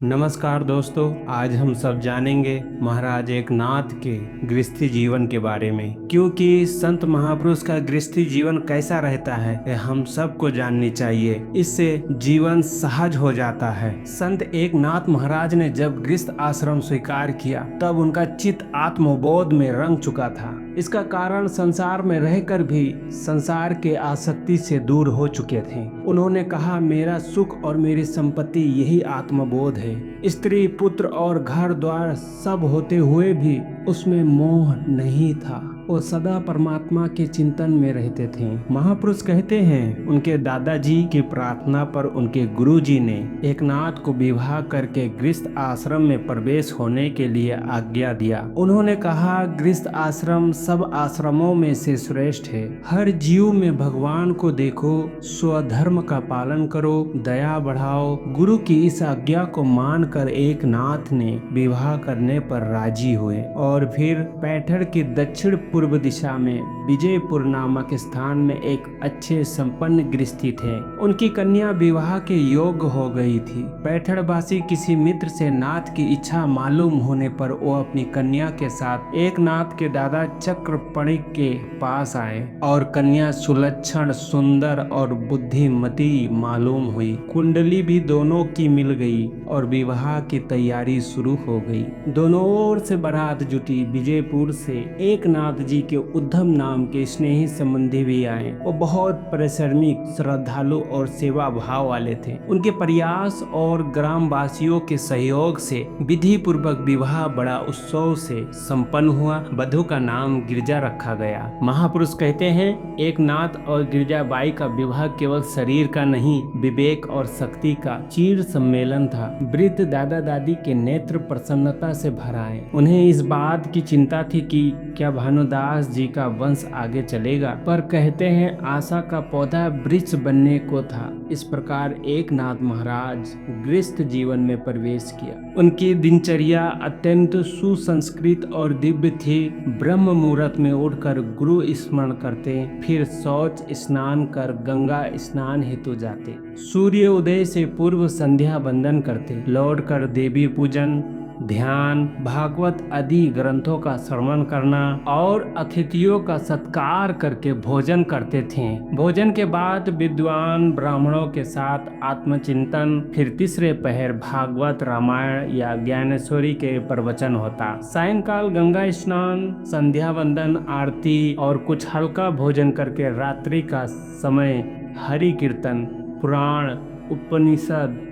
नमस्कार दोस्तों, आज हम सब जानेंगे महाराज एकनाथ के गृहस्थी जीवन के बारे में। क्योंकि संत महापुरुष का गृहस्थी जीवन कैसा रहता है यह हम सबको जाननी चाहिए। इससे जीवन सहज हो जाता है। संत एकनाथ महाराज ने जब गृहस्थ आश्रम स्वीकार किया तब उनका चित्त आत्मबोध में रंग चुका था। इसका कारण संसार में रहकर भी संसार के आसक्ति से दूर हो चुके थे। उन्होंने कहा, मेरा सुख और मेरी संपत्ति यही आत्मबोध है। स्त्री पुत्र और घर द्वार सब होते हुए भी उसमें मोह नहीं था। वो सदा परमात्मा के चिंतन में रहते थे। महापुरुष कहते हैं, उनके दादाजी की प्रार्थना पर उनके गुरुजी ने एकनाथ को विवाह करके गृहस्थ आश्रम में प्रवेश होने के लिए आज्ञा दिया। उन्होंने कहा, गृहस्थ आश्रम सब आश्रमों में से श्रेष्ठ है। हर जीव में भगवान को देखो, स्वधर्म का पालन करो, दया बढ़ाओ। गुरु की इस आज्ञा को मानकर एकनाथ ने विवाह करने पर राजी हुए और फिर पैठर की दक्षिण पूर्व दिशा में विजयपुर नामक स्थान में एक अच्छे संपन्न गृहस्थी थे। उनकी कन्या विवाह के योग्य हो गई थी। पैठरवासी किसी मित्र से नाथ की इच्छा मालूम होने पर वो अपनी कन्या के साथ एकनाथ के दादा चक्रपणिक के पास आए और कन्या सुलक्षण, सुंदर और बुद्धिमती मालूम हुई। कुंडली भी दोनों की मिल गई और विवाह की तैयारी शुरू हो गई। दोनों ओर से बारात जुटी। विजयपुर से एकनाथ जी के उद्धम नाम के स्नेही संबंधी भी आए। वो बहुत परिश्रमी, श्रद्धालु और सेवा भाव वाले थे। उनके प्रयास और ग्रामवासियों के सहयोग से विधि पूर्वक विवाह बड़ा उत्सव से संपन्न हुआ। वधू का नाम गिरजा रखा गया। महापुरुष कहते हैं, एकनाथ और गिरजाबाई का विवाह केवल शरीर का नहीं, विवेक और शक्ति का चीर सम्मेलन था। वृद्ध दादा दादी के नेत्र प्रसन्नता से भर आए। उन्हें इस बात की चिंता थी कि क्या भानुदास जी का वंश आगे चलेगा, पर कहते हैं आशा का पौधा वृक्ष बनने को था। इस प्रकार एकनाथ महाराज गृहस्थ जीवन में प्रवेश किया। उनकी दिनचर्या अत्यंत सुसंस्कृत और दिव्य थी। ब्रह्म मुहूर्त में उठकर गुरु स्मरण करते, फिर शौच स्नान कर गंगा स्नान हेतु जाते, सूर्य उदय से पूर्व संध्या वंदन करते, लौटकर देवी पूजन, ध्यान, भागवत आदि ग्रंथों का श्रवण करना और अतिथियों का सत्कार करके भोजन करते थे। भोजन के बाद विद्वान ब्राह्मणों के साथ आत्मचिंतन, फिर तीसरे पहर भागवत, रामायण या ज्ञानेश्वरी के प्रवचन होता। सायंकाल गंगा स्नान, संध्या वंदन, आरती और कुछ हल्का भोजन करके रात्रि का समय हरि कीर्तन, पुराण, उपनिषद,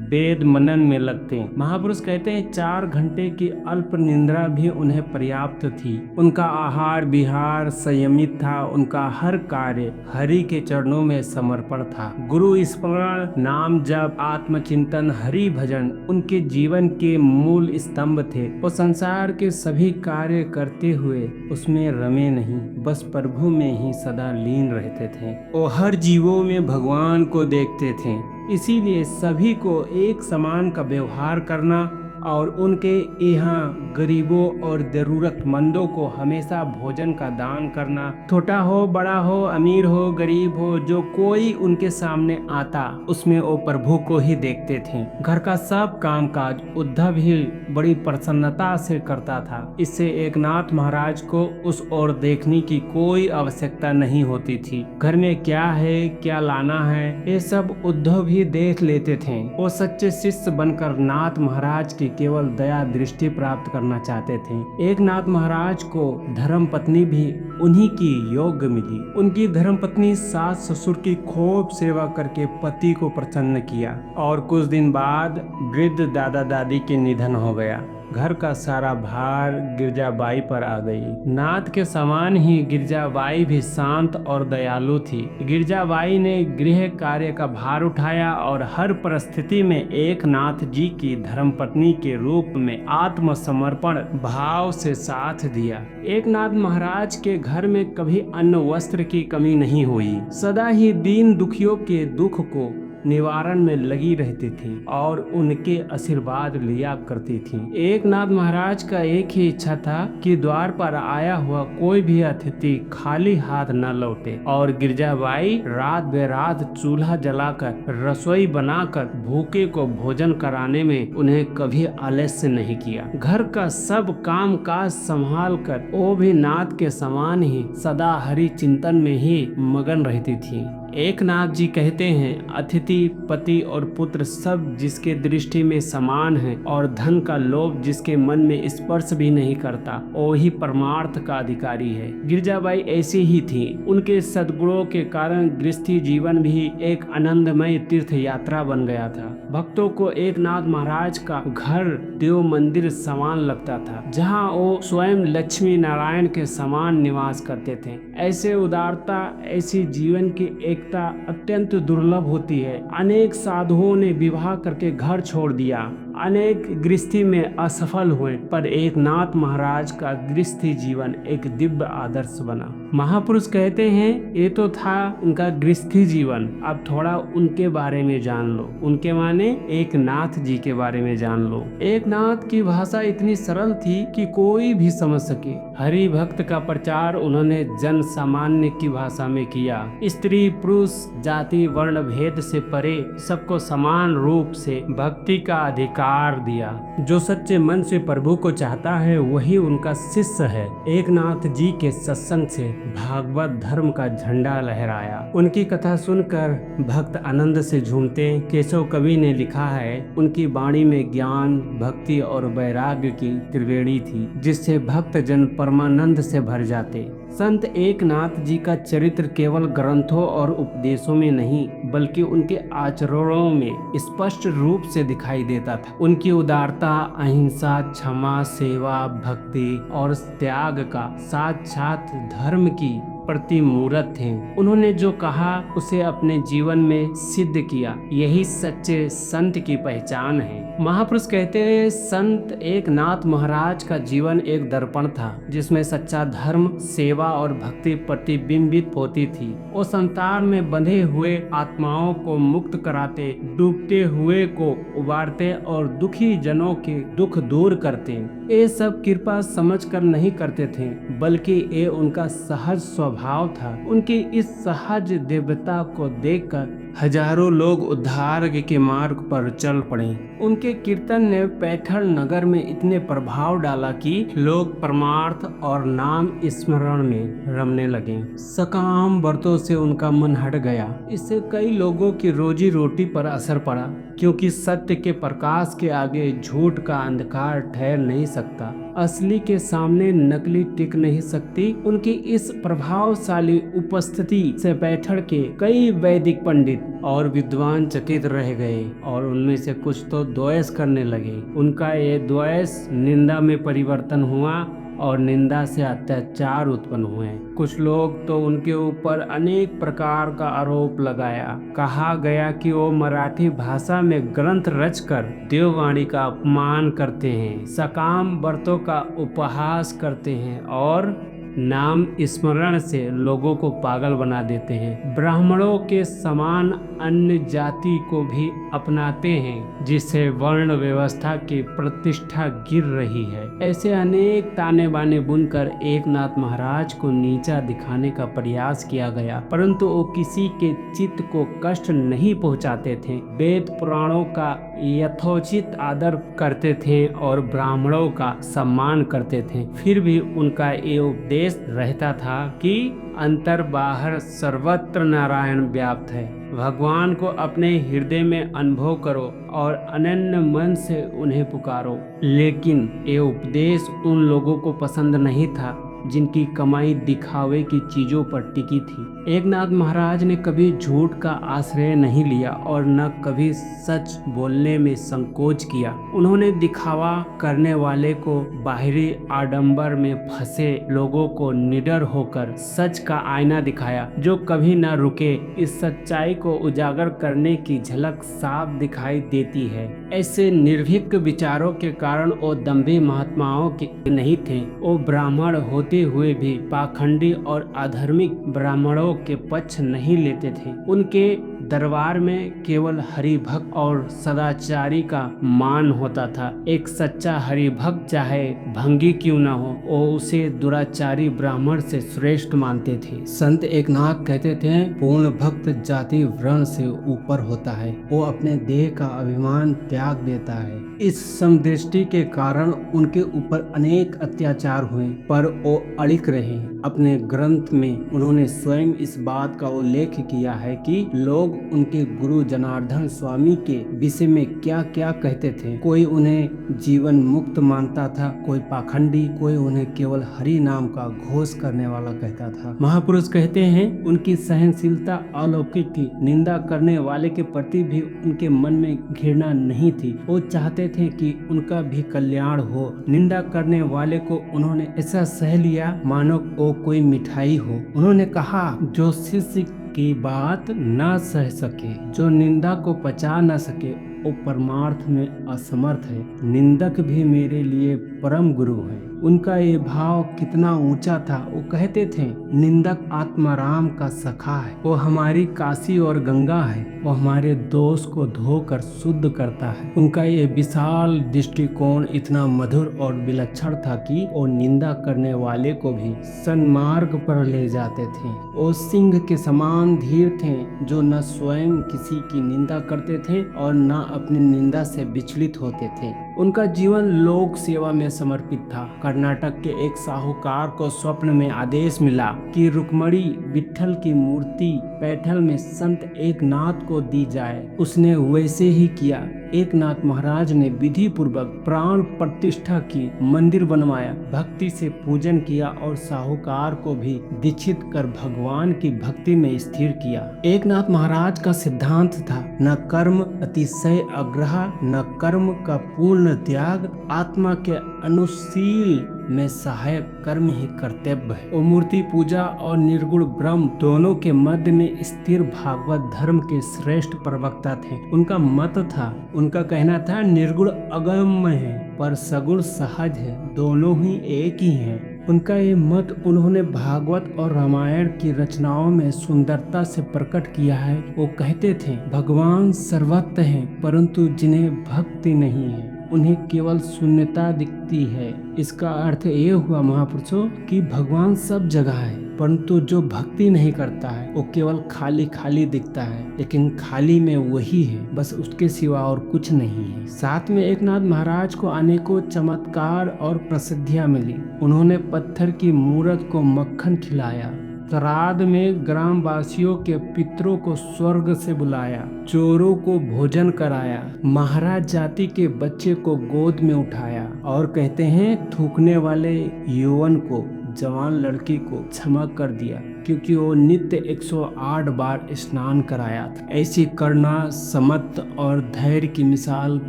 वेद मनन में लगते। महापुरुष कहते हैं 4 घंटे की अल्प निद्रा भी उन्हें पर्याप्त थी। उनका आहार विहार संयमित था। उनका हर कार्य हरि के चरणों में समर्पण था। गुरु स्मरण, नाम जप, आत्मचिंतन, हरि भजन उनके जीवन के मूल स्तंभ थे। वो संसार के सभी कार्य करते हुए उसमें रमे नहीं, बस प्रभु में ही सदा लीन रहते थे। वो हर जीवों में भगवान को देखते थे। इसीलिए सभी को एक समान का व्यवहार करना और उनके यहाँ गरीबों और जरूरतमंदों को हमेशा भोजन का दान करना। छोटा हो, बड़ा हो, अमीर हो, गरीब हो, जो कोई उनके सामने आता उसमें वो प्रभु को ही देखते थे। घर का सब कामकाज उद्धव ही बड़ी प्रसन्नता से करता था। इससे एकनाथ महाराज को उस ओर देखने की कोई आवश्यकता नहीं होती थी। घर में क्या है, क्या लाना है, ये सब उद्धव ही देख लेते थे। वो सच्चे शिष्य बनकर नाथ महाराज की केवल दया दृष्टि प्राप्त करना चाहते थे। एकनाथ महाराज को धर्म पत्नी भी उन्हीं की योग्य मिली। उनकी धर्म पत्नी सास ससुर की खूब सेवा करके पति को प्रसन्न किया और कुछ दिन बाद वृद्ध दादा दादी के निधन हो गया। घर का सारा भार गिरजाबाई पर आ गई। नाथ के समान ही गिरजाबाई भी शांत और दयालु थी। गिरजाबाई ने गृह कार्य का भार उठाया और हर परिस्थिति में एकनाथ जी की धर्मपत्नी के रूप में आत्मसमर्पण भाव से साथ दिया। एकनाथ महाराज के घर में कभी अन्न वस्त्र की कमी नहीं हुई। सदा ही दीन दुखियों के दुख को निवारण में लगी रहती थीं और उनके आशीर्वाद लिया करती थीं। एकनाथ महाराज का एक ही इच्छा था कि द्वार पर आया हुआ कोई भी अतिथि खाली हाथ न लौटे, और गिरजाबाई रात बेरात चूल्हा जलाकर रसोई बनाकर भूखे को भोजन कराने में उन्हें कभी आलस्य नहीं किया। घर का सब काम काज संभाल कर वो भी नाथ के समान ही सदा हरि चिंतन में ही मगन रहती थी। एकनाथ जी कहते हैं, अतिथि, पति और पुत्र सब जिसके दृष्टि में समान है और धन का लोभ जिसके मन में स्पर्श भी नहीं करता, वो ही परमार्थ का अधिकारी है। गिरजाबाई ऐसी ही थी। उनके सद्गुणों के कारण गृहस्थी जीवन भी एक आनंदमय तीर्थ यात्रा बन गया था। भक्तों को एकनाथ महाराज का घर देव मंदिर समान लगता था, जहाँ वो स्वयं लक्ष्मी नारायण के समान निवास करते थे। ऐसे उदारता, ऐसी जीवन की एकता अत्यंत दुर्लभ होती है। अनेक साधुओं ने विवाह करके घर छोड़ दिया, अनेक गृहस्थी में असफल हुए, पर एकनाथ महाराज का गृहस्थी जीवन एक दिव्य आदर्श बना। महापुरुष कहते हैं, ये तो था उनका गृहस्थी जीवन, अब थोड़ा उनके बारे में जान लो। उनके माने एकनाथ जी के बारे में जान लो। एकनाथ की भाषा इतनी सरल थी कि कोई भी समझ सके। हरि भक्त का प्रचार उन्होंने जन सामान्य की भाषा में किया। स्त्री पुरुष जाति वर्ण भेद से परे सबको समान रूप से भक्ति का अधिकार दिया। जो सच्चे मन से प्रभु को चाहता है वही उनका शिष्य है। एकनाथ जी के सत्संग से भागवत धर्म का झंडा लहराया। उनकी कथा सुनकर भक्त आनंद से झूमते। केशव कवि ने लिखा है, उनकी वाणी में ज्ञान, भक्ति और वैराग्य की त्रिवेणी थी, जिससे भक्त जन परमानंद से भर जाते। संत एकनाथ जी का चरित्र केवल ग्रंथों और उपदेशों में नहीं, बल्कि उनके आचरणों में स्पष्ट रूप से दिखाई देता था। उनकी उदारता, अहिंसा, क्षमा, सेवा, भक्ति और त्याग का साक्षात धर्म की प्रतिमूर्त थे। उन्होंने जो कहा उसे अपने जीवन में सिद्ध किया। यही सच्चे संत की पहचान है। महापुरुष कहते हैं, संत एकनाथ महाराज का जीवन एक दर्पण था, जिसमें सच्चा धर्म, सेवा और भक्ति प्रतिबिंबित होती थी। वो संसार में बंधे हुए आत्माओं को मुक्त कराते, डूबते हुए को उबारते और दुखी जनों के दुख दूर करते। ये सब कृपा समझकर नहीं करते थे, बल्कि ये उनका सहज स्वभाव था। उनकी इस सहज दिव्यता को देखकर हजारों लोग उद्धार के मार्ग पर चल पड़े। उनके कीर्तन ने पैठल नगर में इतने प्रभाव डाला कि लोग परमार्थ और नाम स्मरण में रमने लगे। सकाम व्रतों से उनका मन हट गया। इससे कई लोगों की रोजी रोटी पर असर पड़ा, क्योंकि सत्य के प्रकाश के आगे झूठ का अंधकार ठहर नहीं सकता। असली के सामने नकली टिक नहीं सकती। उनकी इस प्रभावशाली उपस्थिति से पैठल के कई वैदिक पंडित और विद्वान चकित रह गए और उनमें से कुछ तो द्वेष करने लगे। उनका ये द्वेष निंदा में परिवर्तन हुआ और निंदा से अत्याचार उत्पन्न हुए। कुछ लोग तो उनके ऊपर अनेक प्रकार का आरोप लगाया। कहा गया कि वो मराठी भाषा में ग्रंथ रचकर देववाणी का अपमान करते हैं, सकाम व्रतों का उपहास करते हैं और नाम स्मरण से लोगों को पागल बना देते हैं। ब्राह्मणों के समान अन्य जाति को भी अपनाते हैं, जिससे वर्ण व्यवस्था की प्रतिष्ठा गिर रही है। ऐसे अनेक ताने बाने बुनकर एकनाथ महाराज को नीचा दिखाने का प्रयास किया गया, परंतु वो किसी के चित्त को कष्ट नहीं पहुंचाते थे। वेद पुराणों का यथोचित आदर करते थे और ब्राह्मणों का सम्मान करते थे। फिर भी उनका ये उपदेश रहता था कि अंतर बाहर सर्वत्र नारायण व्याप्त है। भगवान को अपने हृदय में अनुभव करो और अनन्य मन से उन्हें पुकारो। लेकिन ये उपदेश उन लोगों को पसंद नहीं था जिनकी कमाई दिखावे की चीजों पर टिकी थी। एकनाथ महाराज ने कभी झूठ का आश्रय नहीं लिया और न कभी सच बोलने में संकोच किया। उन्होंने दिखावा करने वाले को, बाहरी आडंबर में फंसे लोगों को निडर होकर सच का आईना दिखाया, जो कभी न रुके। इस सच्चाई को उजागर करने की झलक साफ दिखाई देती है। ऐसे निर्भीक विचारों के कारण वो दंभी महात्माओं के नहीं थे। वो ब्राह्मण होते हुए भी पाखंडी और अधर्मिक ब्राह्मणों के पक्ष नहीं लेते थे। उनके दरबार में केवल हरिभक्त और सदाचारी का मान होता था। एक सच्चा हरिभक्त चाहे भंगी क्यों न हो, वो उसे दुराचारी ब्राह्मण से श्रेष्ठ मानते थे। संत एकनाथ कहते थे, पूर्ण भक्त जाति वर्ण से ऊपर होता है, वो अपने देह का अभिमान त्याग देता है। इस समदृष्टि के कारण उनके ऊपर अनेक अत्याचार हुए, पर वो अड़िग रहे। अपने ग्रंथ में उन्होंने स्वयं इस बात का उल्लेख किया है कि लोग उनके गुरु जनार्दन स्वामी के विषय में क्या क्या कहते थे। कोई उन्हें जीवन मुक्त मानता था, कोई पाखंडी, कोई उन्हें केवल हरि नाम का घोष करने वाला कहता था। महापुरुष कहते हैं, उनकी सहनशीलता अलौकिक थी। निंदा करने वाले के प्रति भी उनके मन में घृणा नहीं थी। वो चाहते थे कि उनका भी कल्याण हो। निंदा करने वाले को उन्होंने ऐसा सह लिया मानो वो कोई मिठाई हो। उन्होंने कहा, जो शिष्य की बात न सह सके, जो निंदा को पचा न सके, वो परमार्थ में असमर्थ है। निंदक भी मेरे लिए परम गुरु है। उनका ये भाव कितना ऊंचा था। वो कहते थे, निंदक आत्माराम का सखा है, वो हमारी काशी और गंगा है, वो हमारे दोष को धोकर शुद्ध करता है। उनका ये विशाल दृष्टिकोण इतना मधुर और विलक्षण था कि वो निंदा करने वाले को भी सन्मार्ग पर ले जाते थे। वो सिंह के समान धीर थे, जो न स्वयं किसी की निंदा करते थे और न अपनी निंदा से विचलित होते थे। उनका जीवन लोक सेवा में समर्पित था। कर्नाटक के एक साहूकार को स्वप्न में आदेश मिला कि रुक्मणी विट्ठल की मूर्ति पैठल में संत एकनाथ को दी जाए। उसने वैसे ही किया। एकनाथ महाराज ने विधि पूर्वक प्राण प्रतिष्ठा की, मंदिर बनवाया, भक्ति से पूजन किया और साहूकार को भी दीक्षित कर भगवान की भक्ति में स्थिर किया। एकनाथ महाराज का सिद्धांत था, न कर्म अतिशय आग्रह, न कर्म का पूर्ण त्याग, आत्मा के अनुशील में सहायक कर्म ही कर्तव्य है। वो मूर्ति पूजा और निर्गुण ब्रह्म दोनों के मध्य में स्थिर भागवत धर्म के श्रेष्ठ प्रवक्ता थे। उनका मत था, उनका कहना था, निर्गुण अगम्य है पर सगुण सहज है, दोनों ही एक ही हैं। उनका ये मत उन्होंने भागवत और रामायण की रचनाओं में सुंदरता से प्रकट किया है। वो कहते थे, भगवान सर्वत्र हैं, परंतु जिन्हें भक्ति नहीं है उन्हें केवल शून्यता दिखती है। इसका अर्थ ये हुआ महापुरुषों कि भगवान सब जगह है, परंतु जो भक्ति नहीं करता है वो केवल खाली खाली दिखता है, लेकिन खाली में वही है, बस उसके सिवा और कुछ नहीं है। साथ में एकनाथ महाराज को अनेकों चमत्कार और प्रसिद्धियां मिली। उन्होंने पत्थर की मूर्त को मक्खन खिलाया, श्राद्ध में ग्रामवासियों के पितरों को स्वर्ग से बुलाया, चोरों को भोजन कराया, महाराज जाति के बच्चे को गोद में उठाया और कहते हैं, थूकने वाले यौवन को, जवान लड़की को क्षमा कर दिया, क्योंकि वो नित्य 108 बार स्नान कराया था। ऐसी करुणा, समत और धैर्य की मिसाल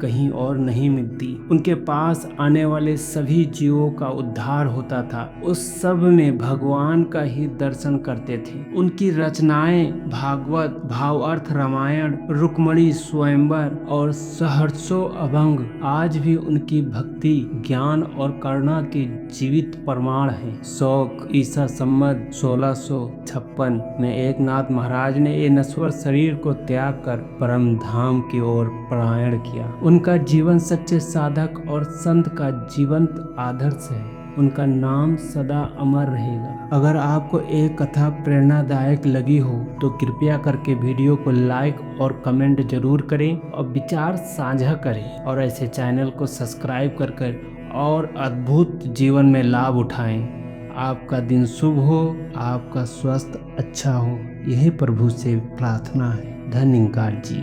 कहीं और नहीं मिलती। उनके पास आने वाले सभी जीवों का उद्धार होता था। उस सब में भगवान का ही दर्शन करते थे। उनकी रचनाएं भागवत, भावार्थ रामायण, रुक्मणी स्वयंवर और सहर्षों अभंग आज भी उनकी भक्ति, ज्ञान और करुणा के जीवित प्रमाण है। शौक ईसा संवत 1656 में एकनाथ महाराज ने ये नश्वर शरीर को त्याग कर परम धाम की ओर प्रयाण किया। उनका जीवन सच्चे साधक और संत का जीवंत आदर्श है। उनका नाम सदा अमर रहेगा। अगर आपको एक कथा प्रेरणादायक लगी हो तो कृपया करके वीडियो को लाइक और कमेंट जरूर करें और विचार साझा करें, और ऐसे चैनल को सब्सक्राइब कर और अद्भुत जीवन में लाभ उठाएं। आपका दिन शुभ हो, आपका स्वास्थ्य अच्छा हो, यही प्रभु से प्रार्थना है। धन्यवाद जी।